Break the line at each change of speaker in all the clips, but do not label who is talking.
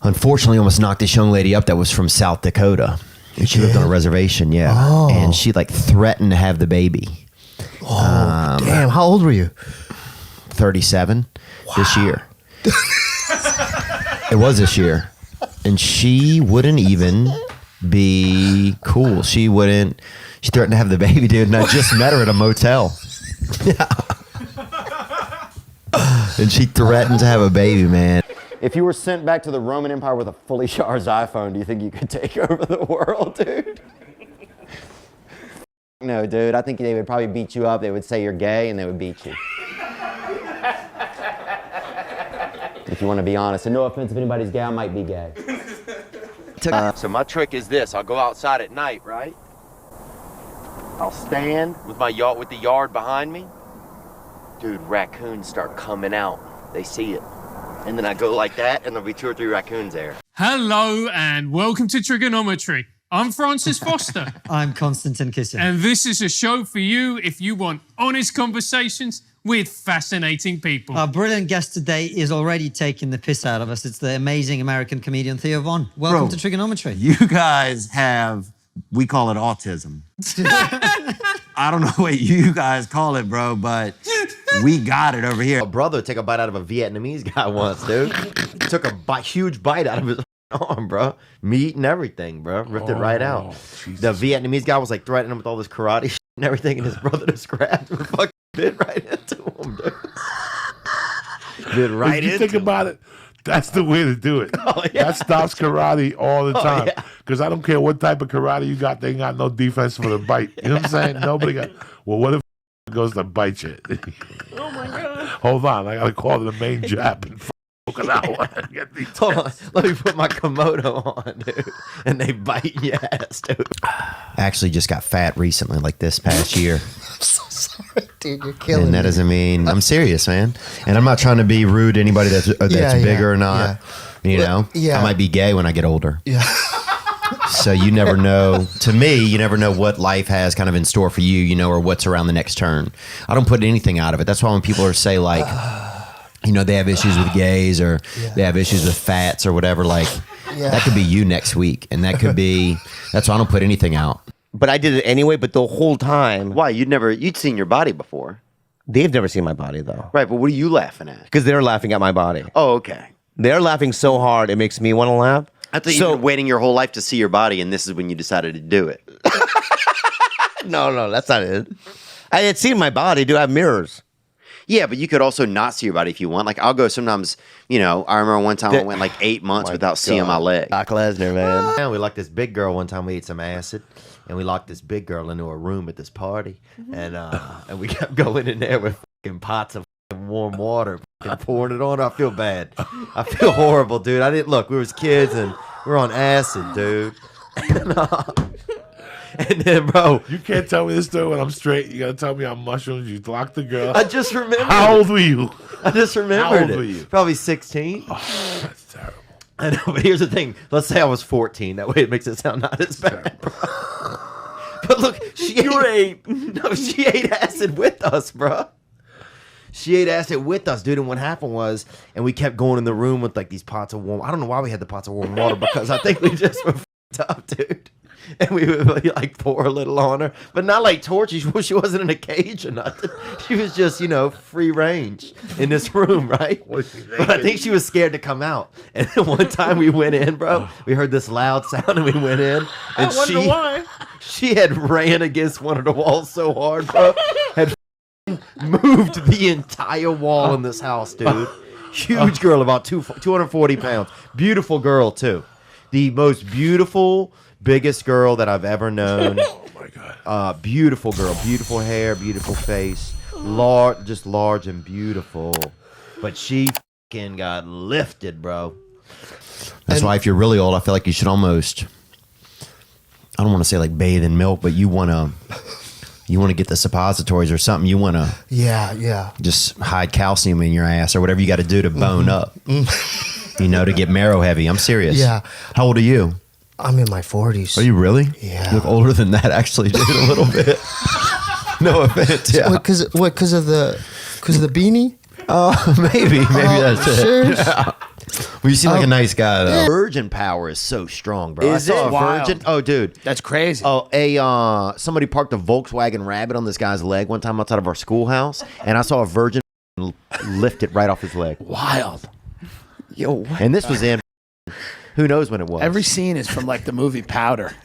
unfortunately almost knocked this young lady up that was from South Dakota. And she lived on a reservation, yeah.
Oh.
And she like threatened to have the baby.
Oh, damn. How old were you?
37 this year. It was this year. And she wouldn't even be cool. She threatened to have the baby, dude. And I just met her at a motel. And she threatened to have a baby, man. If you were sent back to the Roman Empire with a fully charged iPhone, do you think you could take over the world, dude? No, dude. I think they would probably beat you up. They would say you're gay, and they would beat you. If you want to be honest. And no offense if anybody's gay, I might be gay. So my trick is this. I'll go outside at night, right? I'll stand with the yard behind me. Dude, raccoons start coming out. They see it. And then I go like that, and there'll be 2 or 3 raccoons there.
Hello, and welcome to Trigonometry. I'm Francis Foster.
I'm Konstantin Kisin.
And this is a show for you if you want honest conversations with fascinating people.
Our brilliant guest today is already taking the piss out of us. It's the amazing American comedian Theo Von. Welcome to Trigonometry.
You guys have, we call it autism. I don't know what you guys call it, bro, but we got it over here.
A brother took a bite out of a Vietnamese guy once, dude. Took a huge bite out of his arm, bro. Meat and everything, bro. Ripped it right out. Jesus. The Vietnamese guy was like threatening him with all this karate shit and everything, and his brother just grabbed him and fucking bit right into him, dude. Bit right into him.
If you think about it, that's the way to do it.
Oh, yeah.
That stops karate all the time.
Yeah.
Because I don't care what type of karate you got, they ain't got no defense for the bite. You know what I'm saying? Nobody got. Well, what if goes to bite you?
Oh my God.
Hold on, I gotta call the main jab and focus out. Get these
Hold on, let me put my Komodo on, dude. And they bite your ass, dude. I actually just got fat recently, like this past year.
I'm so sorry, dude. You're killing
And that
me.
doesn't mean, I'm serious, man. And I'm not trying to be rude to anybody that's bigger or not.
Yeah.
You know?
Yeah.
I might be gay when I get older.
Yeah.
So you never know. To me, you never know what life has kind of in store for you, you know, or what's around the next turn. I don't put anything out of it. That's why when people are say like, you know, they have issues with gays or they have issues with fats or whatever, like that could be you next week. And that could be, that's why I don't put anything out.
But I did it anyway, but the whole time.
Why? You'd seen your body before.
They've never seen my body, though.
Right, but what are you laughing at?
Because they're laughing at my body.
Oh, okay.
They're laughing so hard, it makes me want to laugh.
I thought you were waiting your whole life to see your body, and this is when you decided to do it.
No, that's not it. I had seen my body. Do I have mirrors?
Yeah, but you could also not see your body if you want. Like, I'll go sometimes, you know, I remember one time I went like 8 months without seeing my leg.
Brock Lesnar, man.
And we locked this big girl one time. We ate some acid, and we locked this big girl into a room at this party, and we kept going in there with fucking pots of warm water and pouring it on her. I feel bad. I feel horrible, dude. I didn't look. We was kids, and we were on acid, dude. And then, bro,
You can't tell me this story when I'm straight. You gotta tell me on mushrooms. You locked the girl.
I just remembered.
How old were you?
I just remembered
How old
it.
were you?
Probably 16.
Oh, that's terrible.
I know, but here's the thing. Let's say I was 14. That way it makes it sound not as bad. Bro. But look, she ate acid with us, bro. She ate acid with us, dude. And what happened was, and we kept going in the room with like these pots of warm. I don't know why we had the pots of warm water because I think we just were f***ed up, dude. And we would like pour a little on her, but not like torture. She wasn't in a cage or nothing. She was just, you know, free range in this room, right? But I think she was scared to come out. And then one time we went in, bro. We heard this loud sound and we went in. And
I wonder why.
She had ran against one of the walls so hard, bro. Had moved the entire wall in this house, dude. Huge girl, about 240 pounds. Beautiful girl, too. The most beautiful, biggest girl that I've ever known.
Oh, my God.
Beautiful girl. Beautiful hair, beautiful face. Just large and beautiful. But she fucking got lifted, bro. That's why if you're really old, I feel like you should almost, I don't want to say like bathe in milk, but you want to get the suppositories or something. You want to just hide calcium in your ass or whatever you got to do to bone up. You know, to get marrow heavy. I'm serious.
Yeah.
How old are you?
I'm in my 40s.
Are you really?
Yeah.
You look older than that, actually, dude, a little bit. No offense. Yeah.
Because of the beanie?
Maybe that's it.
Sure.
Yeah. Well, you seem like a nice guy, though. Virgin power is so strong, bro.
Is
I saw
it?
a
Wild.
virgin. Oh, dude.
That's crazy.
Oh, somebody parked a Volkswagen Rabbit on this guy's leg one time outside of our schoolhouse, and I saw a virgin lift it right off his leg.
Wild.
Yo, what?
And this was in. Who knows when it was?
Every scene is from like the movie Powder.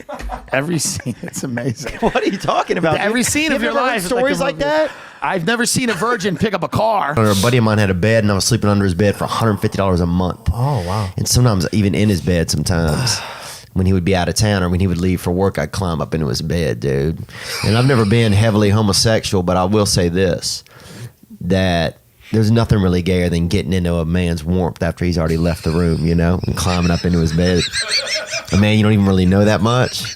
Every scene, it's amazing.
What are you talking about?
Every
dude?
scene of
You
your
ever heard
life. is
stories
a
like
movie.
that?
I've never seen a virgin pick up a car.
A buddy of mine had a bed, and I was sleeping under his bed for $150 a month.
Oh, wow.
And sometimes even in his bed, sometimes when he would be out of town or when he would leave for work, I'd climb up into his bed, dude. And I've never been heavily homosexual, but I will say this: that there's nothing really gayer than getting into a man's warmth after he's already left the room, you know, and climbing up into his bed. A man you don't even really know that much,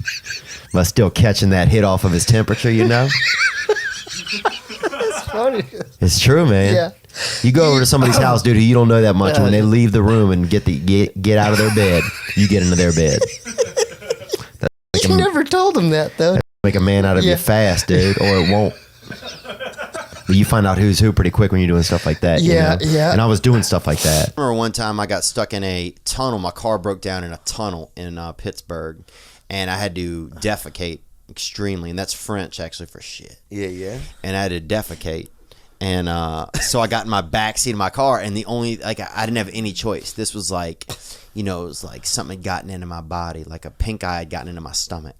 but still catching that hit off of his temperature, you know?
It's funny.
It's true, man.
Yeah.
You go over to somebody's house, dude, who you don't know that much, and when they leave the room and get out of their bed, you get into their bed. That's
You never told him that, though.
make a man out of you fast, dude, or it won't. But you find out who's who pretty quick when you're doing stuff like that.
Yeah,
you know?
yeah.
And I was doing stuff like that. I remember one time I got stuck in a tunnel. My car broke down in a tunnel in Pittsburgh, and I had to defecate extremely, and that's French actually for shit.
Yeah, yeah.
And I had to defecate. And so I got in my back seat of my car, and the only, like, I didn't have any choice. This was like, you know, it was like something had gotten into my body, like a pink eye had gotten into my stomach.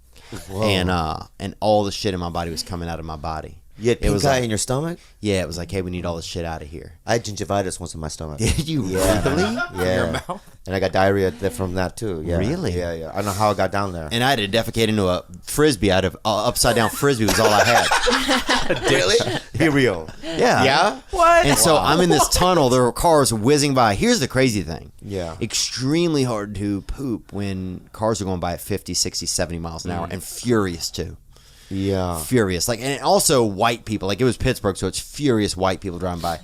Whoa. And all the shit in my body was coming out of my body.
You had pink
was
eye
like,
in your stomach?
Yeah, it was like, hey, we need all this shit out of here.
I had gingivitis once in my stomach.
Did you really?
Yeah. And I got diarrhea from that too. Yeah.
Really?
Yeah, yeah. I don't know how I got down there.
And I had to defecate into a frisbee. I had an upside down frisbee was all I had.
Really? Be real.
Yeah.
Yeah?
What?
And so I'm in this tunnel. There were cars whizzing by. Here's the crazy thing.
Yeah.
Extremely hard to poop when cars are going by at 50, 60, 70 miles an hour, and furious too.
Yeah.
Furious. Like, and also white people. Like, it was Pittsburgh, so it's furious white people driving by.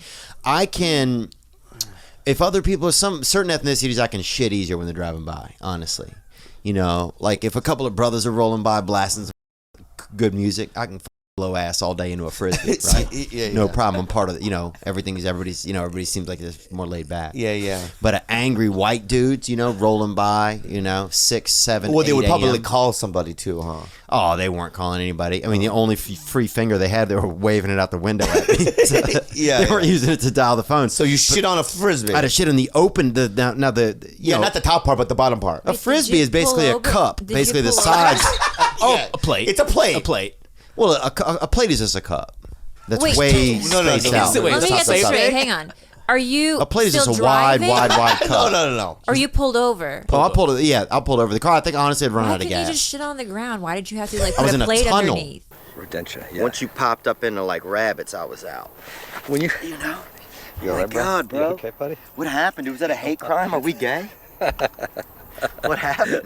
I can, if other people, some certain ethnicities, I can shit easier when they're driving by, honestly. You know, like if a couple of brothers are rolling by blasting some good music, I can blow ass all day into a frisbee, right?
Yeah,
no
yeah.
problem. I'm part of it. You know, everybody's, you know, everybody seems like it's more laid back.
Yeah, yeah.
But angry white dudes, you know, rolling by, you know, 6, 7,
Well, they
8
would probably
a.m.
call somebody too, huh?
Oh, they weren't calling anybody. I mean, the only free finger they had, they were waving it out the window at me. So
Yeah,
they weren't
yeah.
using it to dial the phone.
So you shit on a frisbee.
I had a shit in the open. You
Yeah,
know,
not the top part, but the bottom part.
a frisbee is basically a cup. Basically, the sides.
Yeah.
A plate.
It's a plate.
A plate.
Well, a plate is just a cup. That's
Wait,
way
no,
spaced
no,
out.
wait,
Let me get
Stop.
this straight. Hang on. Are you
A plate is
still
just a wide,
driving?
wide cup.
No.
Or you pulled over?
Oh, I pulled it. Yeah, I pulled over the car. I think honestly, I'd run
Why
out of
couldn't you
gas.
just shit on the ground? Why did you have to like
I was
put
in
a
a
plate
tunnel.
underneath?
Once you popped up into like rabbits, I was out.
When you,
know.
you all right, bro?
God, bro.
You okay, buddy?
What happened? Was that a hate crime? Are we gay? What happened?